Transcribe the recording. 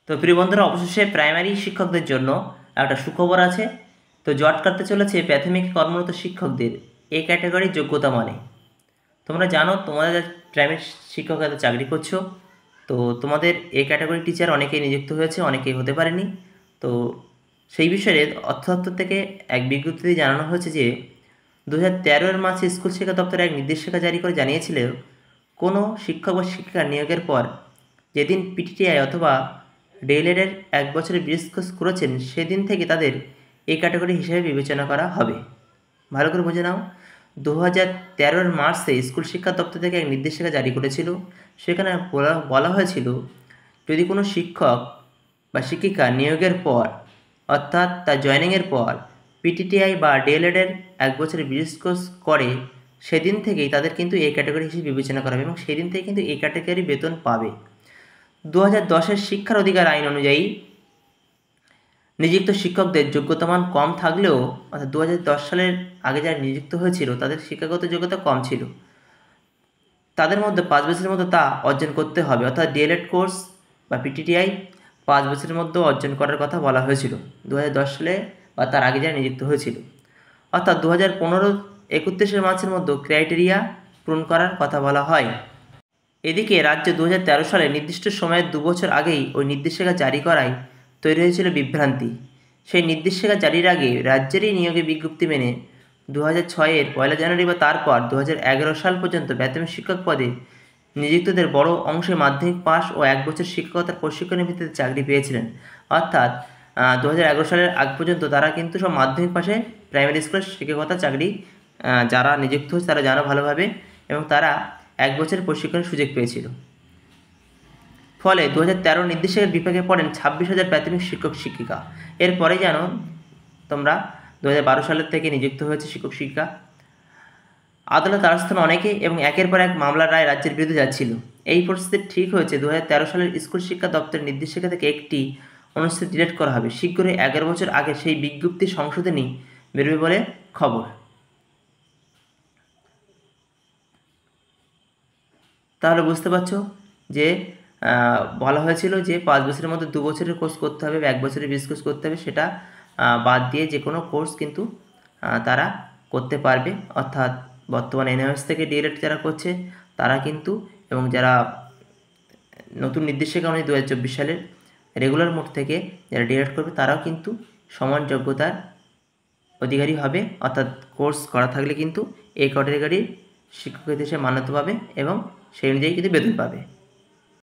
তো প্রিয় বন্ধুরা, অবশেষে প্রাইমারি শিক্ষকদের জন্য একটা সুখবর আছে। তো জট কাটতে চলেছে প্রাথমিক কর্মরত শিক্ষকদের এ ক্যাটাগরির যোগ্যতা মানে। তোমরা জানো তোমাদের প্রাইমারি শিক্ষকরা চাকরি করছো, তো তোমাদের এ ক্যাটাগরি টিচার অনেকেই নিযুক্ত হয়েছে, অনেকেই হতে পারেনি। তো সেই বিষয়ে অর্থ দপ্তর থেকে এক বিজ্ঞপ্তিতে জানানো হয়েছে যে 2013 মার্চে স্কুল শিক্ষা দপ্তর এক নির্দেশিকা জারি করে জানিয়েছিল, কোনো শিক্ষক বা শিক্ষিকা নিয়োগের পর যেদিন পিটিটিআই অথবা ডিএলএড 1 বছরের ব্রিজ কোর্স করেছেন সেদিন থেকে তাদের এই ক্যাটাগরি হিসেবে বিবেচনা করা হবে। ভালো করে বুঝে নাও, 2013 মার্চে স্কুল শিক্ষা দপ্তর থেকে এক নির্দেশিকা জারি করেছিল। সেখানে বলা হয়েছিল, যদি কোনো শিক্ষক বা শিক্ষিকা নিয়োগের পর অর্থাৎ তার জয়েনিংয়ের পর পিটিটিআই বা ডিএলএড 1 বছরের ব্রিজ কোর্স করে সেদিন থেকেই তাদের কিন্তু এই ক্যাটাগরি হিসেবে বিবেচনা করা হবে এবং সেদিন থেকে কিন্তু এই ক্যাটাগরি বেতন পাবে। 2010-এর শিক্ষার অধিকার আইন অনুযায়ী নিযুক্ত শিক্ষকদের যোগ্যতামান কম থাকলেও, অর্থাৎ 2010 সালের আগে যারা নিযুক্ত হয়েছিল তাদের শিক্ষাগত যোগ্যতা কম ছিল, তাদের মধ্যে 5 বছরের মধ্যে তা অর্জন করতে হবে। অর্থাৎ ডিএলএড কোর্স বা পিটিটিআই 5 বছরের মধ্যে অর্জন করার কথা বলা হয়েছিল 2010 সালে বা তার আগে যারা নিযুক্ত হয়েছিল। অর্থাৎ 2015-31 মার্চের মধ্যে ক্রাইটেরিয়া পূরণ করার কথা বলা হয়। এদিকে রাজ্যে 2013 সালে নির্দিষ্ট সময়ের 2 বছর আগেই ওই নির্দেশিকা জারি করায় তৈরি হয়েছিল বিভ্রান্তি। সেই নির্দেশিকা জারির আগে রাজ্যেরই নিয়োগে বিজ্ঞপ্তি মেনে 2006-এর 1 জানুয়ারি বা তারপর 2011 সাল পর্যন্ত প্রাথমিক শিক্ষক পদে নিযুক্তদের বড় অংশে মাধ্যমিক পাস ও 1 বছর শিক্ষকতার প্রশিক্ষণের ভিত্তিতে চাকরি পেয়েছিলেন। অর্থাৎ 2011 সালের আগ পর্যন্ত তারা কিন্তু সব মাধ্যমিক পাশে প্রাইমারি স্কুলের শিক্ষকতার চাকরি যারা নিযুক্ত হয়েছে তারা জানো ভালোভাবে, এবং তারা 1 বছরের প্রশিক্ষণের সুযোগ পেয়েছিল। ফলে 2013 নির্দেশিকার বিপাকে পড়েন 26,000 প্রাথমিক শিক্ষক শিক্ষিকা। এরপরে জানো তোমরা 2012 সালের থেকে নিযুক্ত হয়েছে শিক্ষক শিক্ষিকা। আদালত দ্বারস্থ অনেকে এবং একের পর এক মামলার রায় রাজ্যের বিরুদ্ধে যাচ্ছিল। এই পরিস্থিতি ঠিক হয়েছে 2013 সালের স্কুল শিক্ষা দপ্তরের নির্দেশিকা থেকে একটি অনুচ্ছেদ ডিলিট করা হবে। শীঘ্রই 11 বছর আগে সেই বিজ্ঞপ্তি সংশোধনী বেরোবে বলে খবর। তাহলে বুঝতে পারছো যে বলা হয়েছিল যে 5 বছরের মধ্যে 2 বছরের কোর্স করতে হবে, 1 বছরের ব্রিজ কোর্স করতে হবে, সেটা বাদ দিয়ে যে কোনো কোর্স কিন্তু তারা করতে পারবে। অর্থাৎ বর্তমানে এনএমএস থেকে ডিএলএড যারা করছে তারা কিন্তু, এবং যারা নতুন নির্দেশিকা অনুযায়ী 2024 সালের রেগুলার মোড থেকে যারা ডিএলএড করবে তারাও কিন্তু সমান যোগ্যতার অধিকারী হবে। অর্থাৎ কোর্স করা থাকলে কিন্তু এই ক্যাটাগরির শিক্ষক হিসেবে মান্যতা পাবে এবং সেই অনুযায়ী কিন্তু বেতন পাবে।